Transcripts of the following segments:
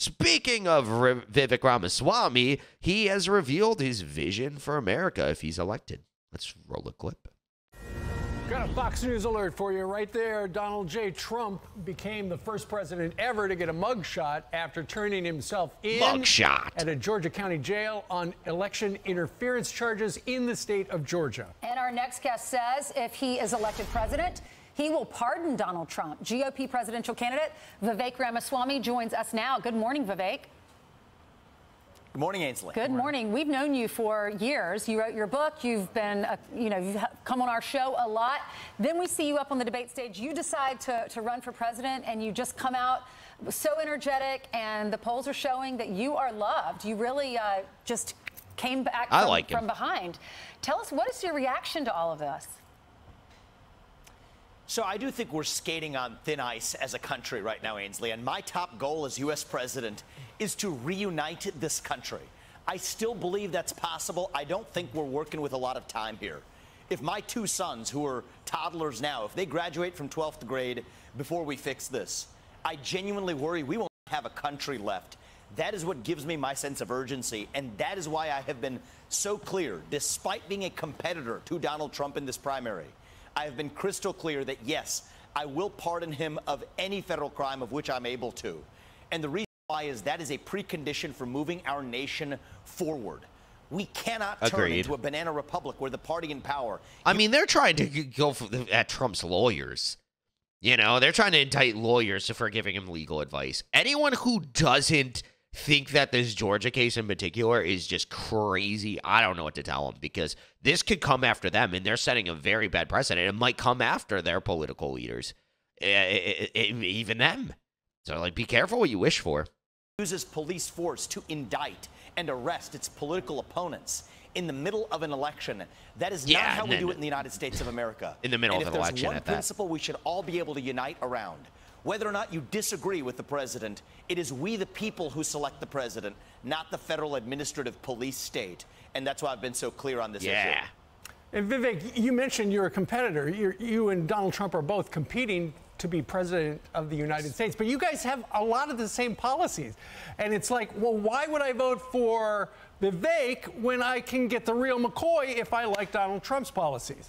Speaking of Vivek Ramaswamy, he has revealed his vision for America if he's elected. Let's roll a clip. Got a Fox News alert for you right there. Donald J. Trump became the first president ever to get a mugshot after turning himself in at a Georgia County jail on election interference charges in the state of Georgia. And our next guest says if he is elected president, he will pardon Donald Trump. GOP presidential candidate Vivek Ramaswamy joins us now. Good morning, Vivek. Good morning, Ainsley. Good morning. We've known you for years. You wrote your book. You've been, you've come on our show a lot. Then we see you up on the debate stage. You decide to run for president, and you just come out so energetic, and the polls are showing that you are loved. You really just came back from behind. Tell us, what is your reaction to all of this? So I do think we're skating on thin ice as a country right now, Ainsley, and my top goal as U.S. president is to reunite this country. I still believe that's possible. I don't think we're working with a lot of time here. If my two sons, who are toddlers now, if they graduate from 12th grade before we fix this, I genuinely worry we won't have a country left. That is what gives me my sense of urgency, and that is why I have been so clear, despite being a competitor to Donald Trump in this primary. I have been crystal clear that, yes, I will pardon him of any federal crime of which I'm able to. And the reason why is that is a precondition for moving our nation forward. We cannot turn into a banana republic where the party in power. I mean, they're trying to go at Trump's lawyers. You know, they're trying to indict lawyers for giving him legal advice. Anyone who doesn't think that this Georgia case in particular is just crazy, I don't know what to tell them, because this could come after them, and they're setting a very bad precedent. It might come after their political leaders, even them. So, like, be careful what you wish for. Uses police force to indict and arrest its political opponents in the middle of an election. That is not how we do it in the United States of America. In the middle of an election, if there's one principle we should all be able to unite around, whether or not you disagree with the president, it is we the people who select the president, not the federal administrative police state. And that's why I've been so clear on this issue. And Vivek, you mentioned you're a competitor. You and Donald Trump are both competing to be president of the United States. But you guys have a lot of the same policies. And it's like, well, why would I vote for Vivek when I can get the real McCoy if I like Donald Trump's policies?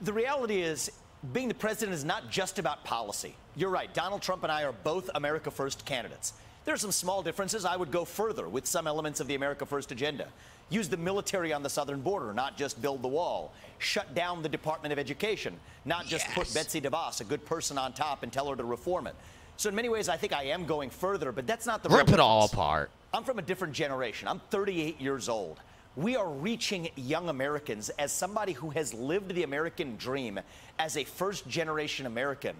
The reality is, being the president is not just about policy. You're right. Donald Trump and I are both America First candidates. There are some small differences. I would go further with some elements of the America First agenda. Use the military on the southern border, not just build the wall. Shut down the Department of Education, not just put Betsy DeVos, a good person, on top and tell her to reform it. So in many ways, I think I am going further, but that's not the real difference. Rip it all apart. I'm from a different generation. I'm 38 years old. We are reaching young Americans as somebody who has lived the American dream as a first-generation American.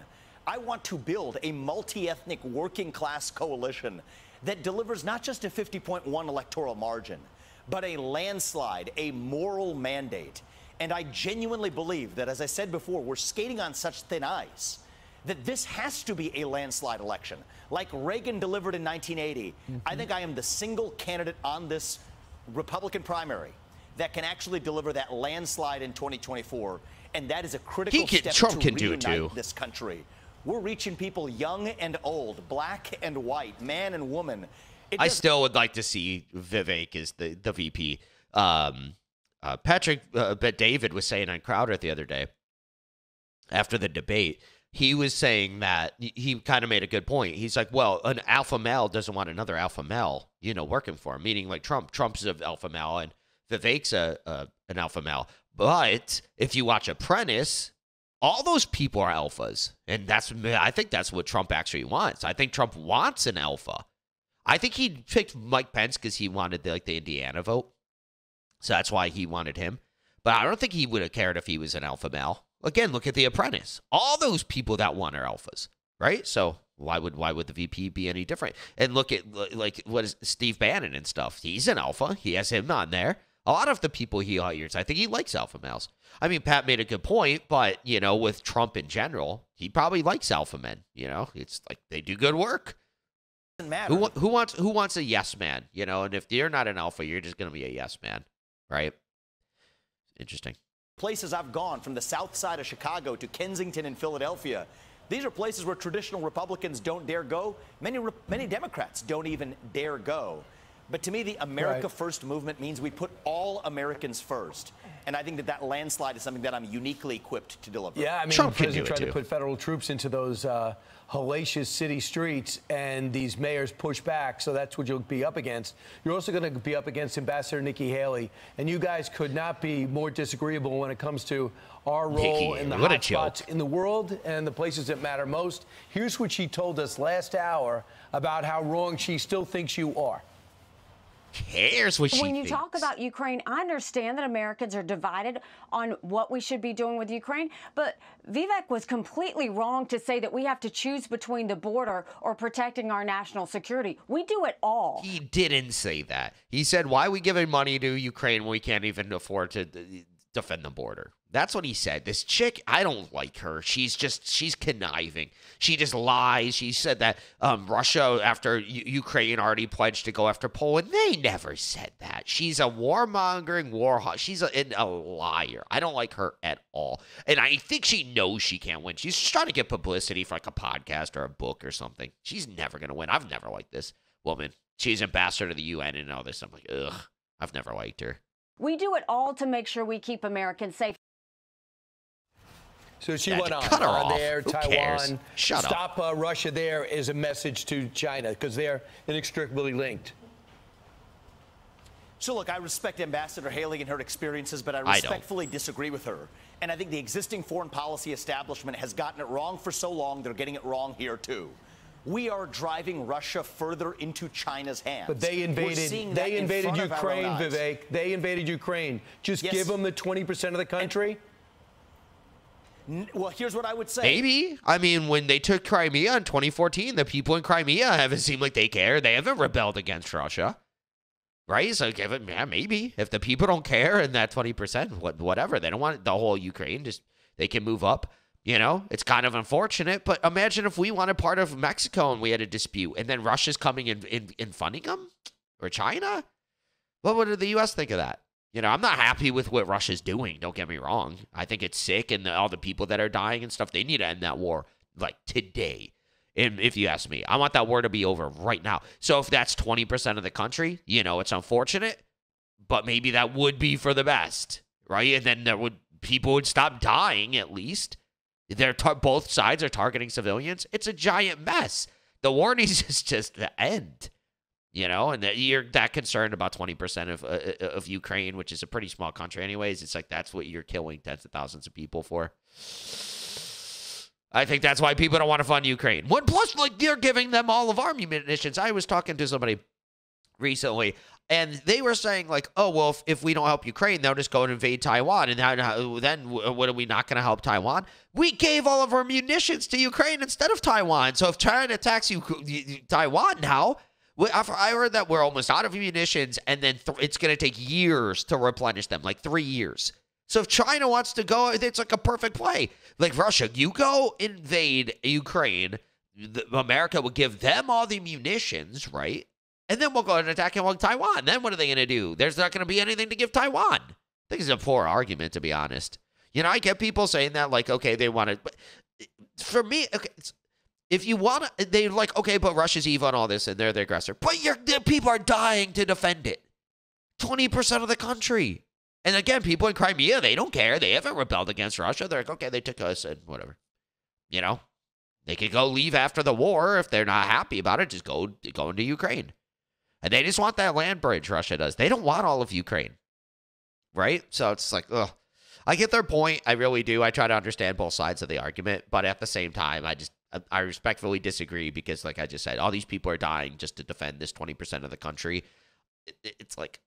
I want to build a multi-ethnic working-class coalition that delivers not just a 50.1 electoral margin, but a landslide, a moral mandate. And I genuinely believe that, as I said before, we're skating on such thin ice that this has to be a landslide election. Like Reagan delivered in 1980, I think I am the single candidate on this Republican primary that can actually deliver that landslide in 2024, and that is a critical step to reunite this country. We're reaching people young and old, black and white, man and woman. I still would like to see Vivek as the VP. But David was saying on Crowder the other day, after the debate, he was saying that he kind of made a good point. He's like, well, an alpha male doesn't want another alpha male, working for him, meaning like Trump. Trump's an alpha male and Vivek's an alpha male. But if you watch Apprentice, all those people are alphas. And I think that's what Trump actually wants. I think Trump wants an alpha. I think he picked Mike Pence because he wanted the Indiana vote. So that's why he wanted him. But I don't think he would have cared if he was an alpha male. Again, look at The Apprentice. All those people that won are alphas, right? So why would the VP be any different? And look at what is Steve Bannon and stuff. He's an alpha. He has him on there. A lot of the people he hires, I think he likes alpha males. I mean, Pat made a good point, but with Trump in general, he probably likes alpha men. It's like they do good work. Doesn't matter. Who wants a yes man? And if you're not an alpha, you're just going to be a yes man, right? Interesting. Places I've gone, from the south side of Chicago to Kensington and Philadelphia, These are places where traditional Republicans don't dare go. Many Democrats don't even dare go. But to me, the America First movement means we put all Americans first. And I think that landslide is something that I'm uniquely equipped to deliver. Yeah, I mean, Trump the can do president it tried too. to put federal troops into those hellacious city streets, and these mayors push back, so that's what you'll be up against. You're also going to be up against Ambassador Nikki Haley, and you guys could not be more disagreeable when it comes to our role in the hot spots in the world and the places that matter most. Here's what she told us last hour about how wrong she still thinks you are. Cares what she When you thinks. talk about Ukraine, I understand that Americans are divided on what we should be doing with Ukraine, but Vivek was completely wrong to say that we have to choose between the border or protecting our national security. We do it all. He didn't say that. He said, why are we giving money to Ukraine when we can't even afford to defend the border? That's what he said. This chick, I don't like her. She's conniving. She just lies. She said that Russia, after Ukraine, already pledged to go after Poland. They never said that. She's a warmongering she's a liar. I don't like her at all. And I think she knows she can't win. She's just trying to get publicity for like a podcast or a book or something. She's never going to win. I've never liked this woman. She's ambassador to the UN and all this. I'm like, ugh, I've never liked her. We do it all to make sure we keep Americans safe. So she Yeah, went on. cut her off. There, Who Taiwan. cares? Shut up. Stop Russia there is a message to China because they're inextricably linked. So, look, I respect Ambassador Haley and her experiences, but I don't. respectfully disagree with her. And I think the existing foreign policy establishment has gotten it wrong for so long, they're getting it wrong here, too. We are driving Russia further into China's hands. But they invaded Ukraine, Vivek. They invaded Ukraine. Just give them the 20% of the country? Well, here's what I would say. Maybe. I mean, when they took Crimea in 2014, the people in Crimea haven't seemed like they care. They haven't rebelled against Russia. Right? So give it, yeah, maybe. If the people don't care and that 20%, whatever. They don't want the whole Ukraine. Just they can move up. You know, it's kind of unfortunate. But imagine if we wanted part of Mexico and we had a dispute, and then Russia's coming in funding them? Or China? What would the U.S. think of that? You know, I'm not happy with what Russia's doing. Don't get me wrong. I think it's sick, and all the people that are dying and stuff, they need to end that war, like, today. And if you ask me, I want that war to be over right now. So if that's 20% of the country, you know, it's unfortunate, but maybe that would be for the best, right? And then people would stop dying at least. Both sides are targeting civilians. It's a giant mess. The war needs to just end. You know, and you're that concerned about 20% of Ukraine, which is a pretty small country anyways. It's like that's what you're killing tens of thousands of people for. I think that's why people don't want to fund Ukraine. Plus, like, they're giving them all of our munitions. I was talking to somebody recently, and they were saying, like, oh, well, if we don't help Ukraine, they'll just go and invade Taiwan. And then what, are we not going to help Taiwan? We gave all of our munitions to Ukraine instead of Taiwan. So if China attacks Taiwan now, I heard that we're almost out of munitions, and then it's going to take years to replenish them, like 3 years. So if China wants to go, it's like a perfect play. Like Russia, you go invade Ukraine, America will give them all the munitions, right? And then we'll go and attack Taiwan. Then what are they going to do? There's not going to be anything to give Taiwan. I think it's a poor argument, to be honest. You know, I get people saying that, like, okay, they want to. But for me, okay, if you want to, they're like, okay, but Russia's evil and all this, and they're the aggressor. But the people are dying to defend it. 20% of the country. And again, people in Crimea, they don't care. They haven't rebelled against Russia. They're like, okay, they took us and whatever. You know, they could go leave after the war if they're not happy about it. Just go into Ukraine. And they just want that land bridge, Russia does. They don't want all of Ukraine. Right? So it's like, ugh. I get their point. I really do. I try to understand both sides of the argument. But at the same time, I respectfully disagree because, like I just said, all these people are dying just to defend this 20% of the country. It's like,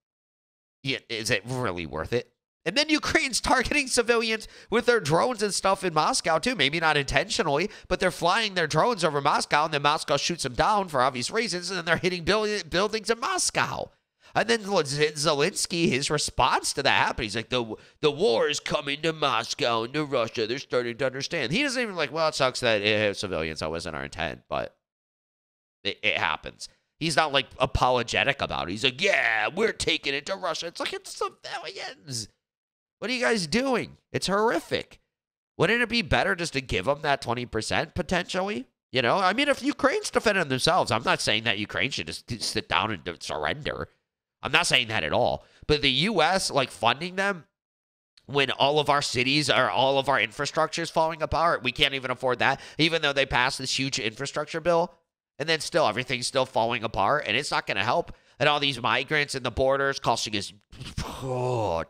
yeah, is it really worth it? And then Ukraine's targeting civilians with their drones and stuff in Moscow, too. Maybe not intentionally, but they're flying their drones over Moscow, and then Moscow shoots them down for obvious reasons, and then they're hitting buildings in Moscow. And then Zelensky, his response to that happened, he's like, the war is coming to Moscow and to Russia. They're starting to understand. He doesn't even like, well, it sucks that it hit civilians. That wasn't our intent, but it happens. He's not, like, apologetic about it. He's like, yeah, we're taking it to Russia. It's like, it's civilians. What are you guys doing? It's horrific. Wouldn't it be better just to give them that 20% potentially? You know, I mean, if Ukraine's defending themselves, I'm not saying that Ukraine should just sit down and surrender. I'm not saying that at all. But the U.S., like, funding them when all of our cities or all of our infrastructure is falling apart, we can't even afford that, even though they passed this huge infrastructure bill. And then still, everything's still falling apart, and it's not going to help. And all these migrants in the borders costing us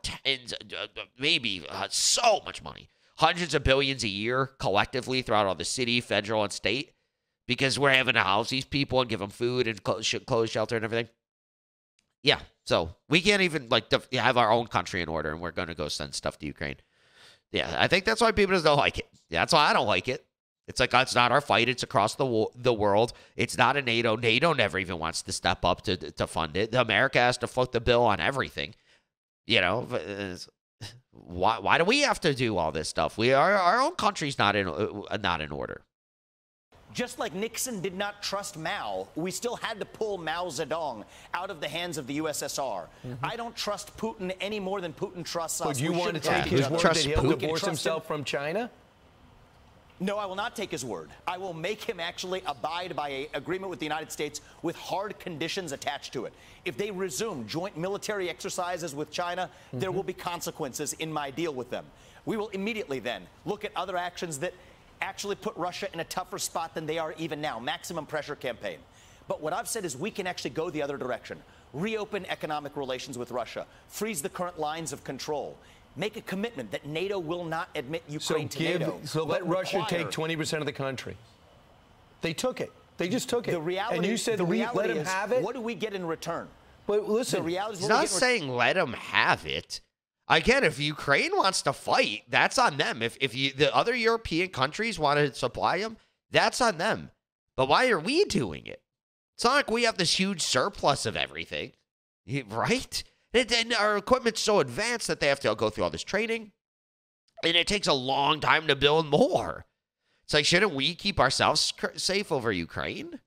tens, maybe so much money. Hundreds of billions a year collectively throughout all the city, federal, and state, because we're having to house these people and give them food and clothes, shelter, and everything. Yeah, so we can't even like have our own country in order, and we're going to go send stuff to Ukraine. Yeah, I think that's why people just don't like it. Yeah, that's why I don't like it. It's like, it's not our fight. It's across the world. It's not a NATO. NATO never even wants to step up to fund it. America has to foot the bill on everything. You know, why do we have to do all this stuff? Our own country's not in order. Just like Nixon did not trust Mao, we still had to pull Mao Zedong out of the hands of the USSR. I don't trust Putin any more than Putin trusts us. But you want to take his word that he'll divorce himself from China? No, I will not take his word. I will make him actually abide by an agreement with the United States with hard conditions attached to it. If they resume joint military exercises with China, there will be consequences in my deal with them. We will immediately then look at other actions that actually put Russia in a tougher spot than they are even now. Maximum pressure campaign. But what I've said is we can actually go the other direction. Reopen economic relations with Russia. Freeze the current lines of control. Make a commitment that NATO will not admit Ukraine to NATO. So let Russia take 20% of the country. They took it. They just took it. The reality, and you said let them have it? What do we get in return? But listen, the reality is he's not saying let them have it. Again, if Ukraine wants to fight, that's on them. If the other European countries want to supply them, that's on them. But why are we doing it? It's not like we have this huge surplus of everything, right? And our equipment's so advanced that they have to go through all this training, and it takes a long time to build more. It's like, shouldn't we keep ourselves safe over Ukraine?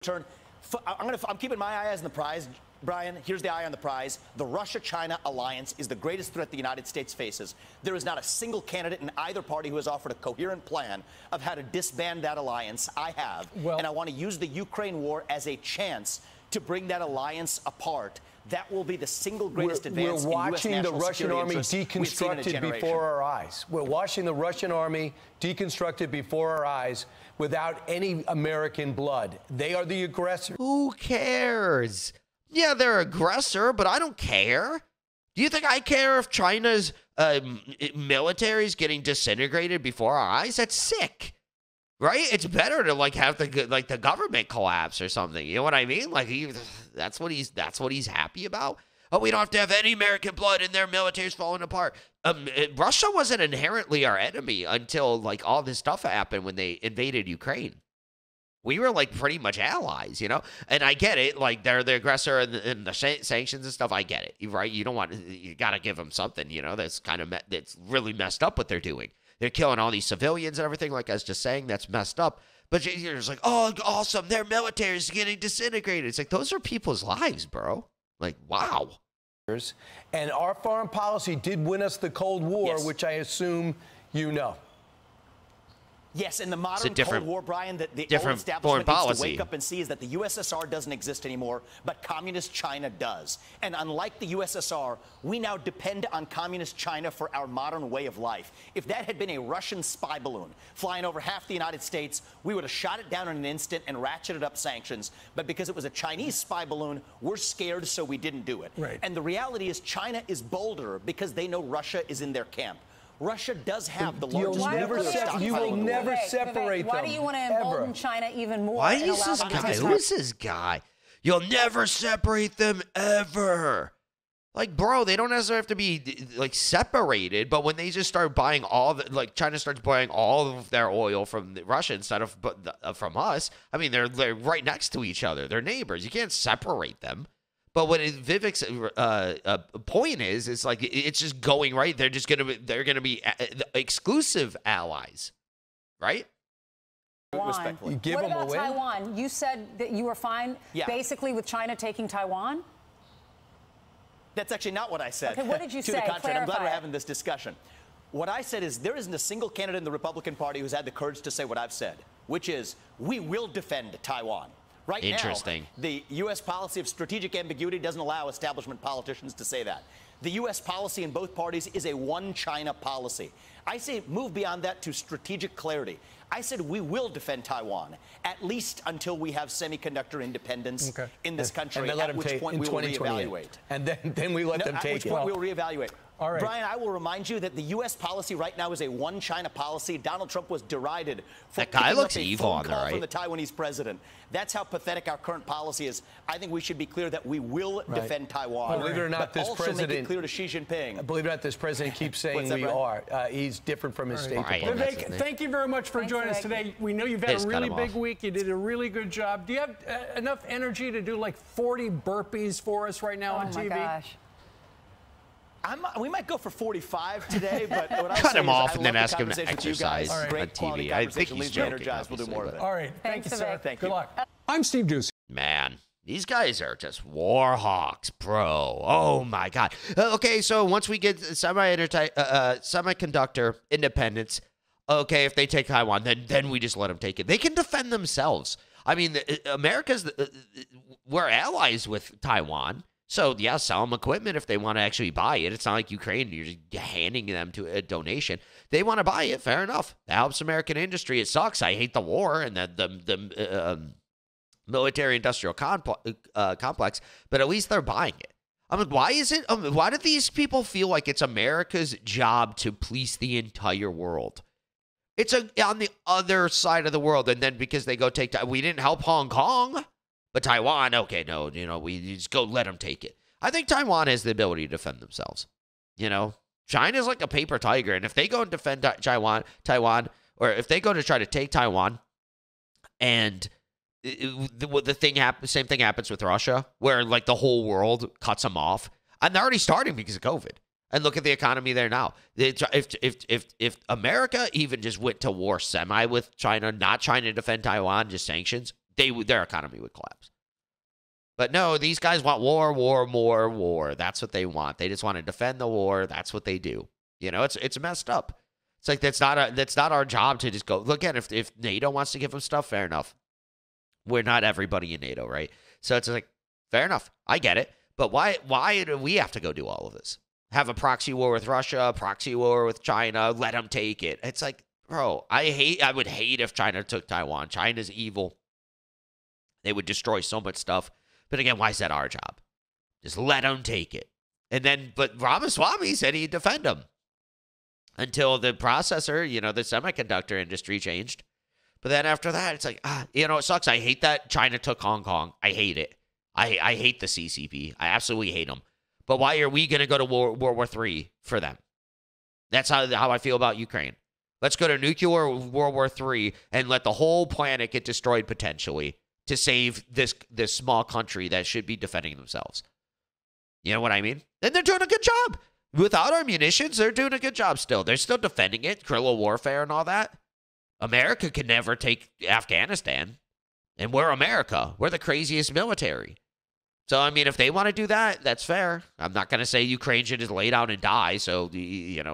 I'm keeping my eye on the prize, Brian. Here's the eye on the prize. The Russia-China alliance is the greatest threat the United States faces. There is not a single candidate in either party who has offered a coherent plan of how to disband that alliance. I have, and I want to use the Ukraine war as a chance to bring that alliance apart. That will be the single greatest advance in U.S. national security. We're watching the Russian army deconstructed before our eyes. We're watching the Russian army deconstructed before our eyes without any American blood. They are the aggressor. Who cares? Yeah, they're aggressor, but I don't care. Do you think I care if China's military is getting disintegrated before our eyes? That's sick. Right? It's better to like have the government collapse or something. You know what I mean? Like that's what he's happy about. Oh, we don't have to have any American blood and their military's falling apart. Russia wasn't inherently our enemy until like all this stuff happened when they invaded Ukraine. We were like pretty much allies, you know? And I get it. Like they're the aggressor and the sanctions and stuff. I get it. Right? You got to give them something, you know, that's that's really messed up what they're doing. They're killing all these civilians and everything, like I was just saying. That's messed up. But you're just like, oh, awesome. Their military is getting disintegrated. It's like, those are people's lives, bro. Like, wow. And our foreign policy did win us the Cold War, yes, which I assume you know. Yes, in the modern Cold War, Brian, the old foreign establishment policy needs to wake up and see is that the USSR doesn't exist anymore, but communist China does. And unlike the USSR, we now depend on communist China for our modern way of life. If that had been a Russian spy balloon flying over half the United States, we would have shot it down in an instant and ratcheted up sanctions. But because it was a Chinese spy balloon, we're scared, so we didn't do it. Right. And the reality is China is bolder because they know Russia is in their camp. Russia does have the largest nuclear stockpile. You will never separate them. Why do you want to embolden China even more? Why is this guy? Who is this guy? You'll never separate them ever. Like, bro, they don't necessarily have to be like separated, but when they just start buying like China starts buying all of their oil from Russia instead of from us, I mean, they're right next to each other. They're neighbors. You can't separate them. But what Vivek's point is like it's just going right. They're gonna be exclusive allies, right? Respectfully. What about Taiwan? You said that you were fine, basically, with China taking Taiwan. That's actually not what I said. Okay, what did you say? To the contrary, I'm glad we're Clarify. having this discussion. What I said is there isn't a single candidate in the Republican Party who's had the courage to say what I've said, which is we will defend Taiwan. Right now, the U.S. policy of strategic ambiguity doesn't allow establishment politicians to say that. The U.S. policy in both parties is a one China policy. I say move beyond that to strategic clarity. I said we will defend Taiwan, at least until we have semiconductor independence in this country, at which point we will reevaluate. And then we let them take it. At which point we will reevaluate. All right. Brian, I will remind you that the U.S. policy right now is a one China policy. Donald Trump was derided for that guy looks evil on call from the Taiwanese president. That's how pathetic our current policy is. I think we should be clear that we will defend Taiwan. Believe it or not, this also president, make it clear to Xi Jinping. Believe it or not, this president keeps saying we are. He's different from his State Department. Vivek, thank you very much for joining us today. We know you've had a really big week. You did a really good job. Do you have enough energy to do like 40 burpees for us right now on TV? Oh, my gosh. We might go for 45 today, but what I cut him off and then the ask him to conversation with you exercise guys. on Great quality TV. I think conversation. he's Leaves me joking. energized. We'll do more of it. All right. Thank you, sir. Thank Good you. luck. I'm Steve Doocy. Man, these guys are just war hawks, bro. Oh, my God. Okay, so once we get semiconductor independence, okay, if they take Taiwan, then we just let them take it. They can defend themselves. I mean, we're allies with Taiwan. So, yeah, sell them equipment if they want to actually buy it. It's not like Ukraine. You're just handing them to a donation. They want to buy it. Fair enough. That helps American industry. It sucks. I hate the war and the military-industrial complex, but at least they're buying it. I mean, why do these people feel like it's America's job to police the entire world? It's on the other side of the world, and then because they go take we didn't help Hong Kong. But Taiwan, okay, no, we just go let them take it. I think Taiwan has the ability to defend themselves. China's like a paper tiger, and if they go and defend Taiwan, or if they go to try to take Taiwan, and the same thing happens with Russia, where like the whole world cuts them off, and they're already starting because of COVID. And look at the economy there now. If America even just went to war semi with China, not trying to defend Taiwan, just sanctions, their economy would collapse. But no, these guys want war, war, more war. That's what they want. They just want to defend the war. That's what they do. It's messed up. It's like that's not our job to just go. Look, again, if NATO wants to give them stuff, fair enough. We're not everybody in NATO, right? So it's like fair enough. I get it. But why do we have to go do all of this? Have a proxy war with Russia, proxy war with China, let them take it. It's like, bro, I would hate if China took Taiwan. China's evil. They would destroy so much stuff. But again, why is that our job? Just let them take it. But Ramaswamy said he'd defend them until the processor, the semiconductor industry changed. But then after that, it's like, it sucks. I hate that China took Hong Kong. I hate it. I hate the CCP. I absolutely hate them. But why are we going to go to World War III for them? That's how I feel about Ukraine. Let's go to nuclear World War III and let the whole planet get destroyed potentially to save this small country that should be defending themselves. You know what I mean? And they're doing a good job. Without our munitions, they're doing a good job still. They're still defending it, guerrilla warfare and all that. America could never take Afghanistan. And we're America. We're the craziest military. So, I mean, if they want to do that, that's fair. I'm not going to say Ukraine should just lay down and die so,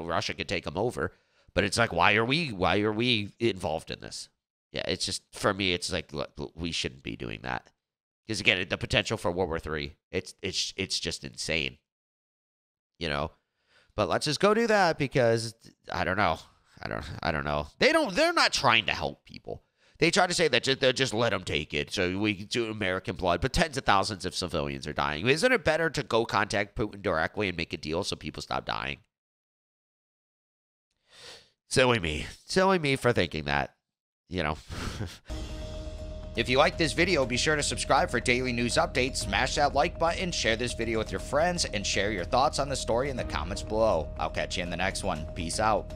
Russia can take them over. But it's like, why are we involved in this? Yeah, it's just, for me, it's like, look, we shouldn't be doing that. Because, again, the potential for World War III, it's just insane. But let's just go do that because, I don't know. I don't know. They're not trying to help people. They try to say that they'll just let them take it so we can do American blood, but tens of thousands of civilians are dying. Isn't it better to go contact Putin directly and make a deal so people stop dying? Silly me for thinking that, If you like this video, be sure to subscribe for daily news updates, smash that like button, share this video with your friends, and share your thoughts on the story in the comments below. I'll catch you in the next one. Peace out.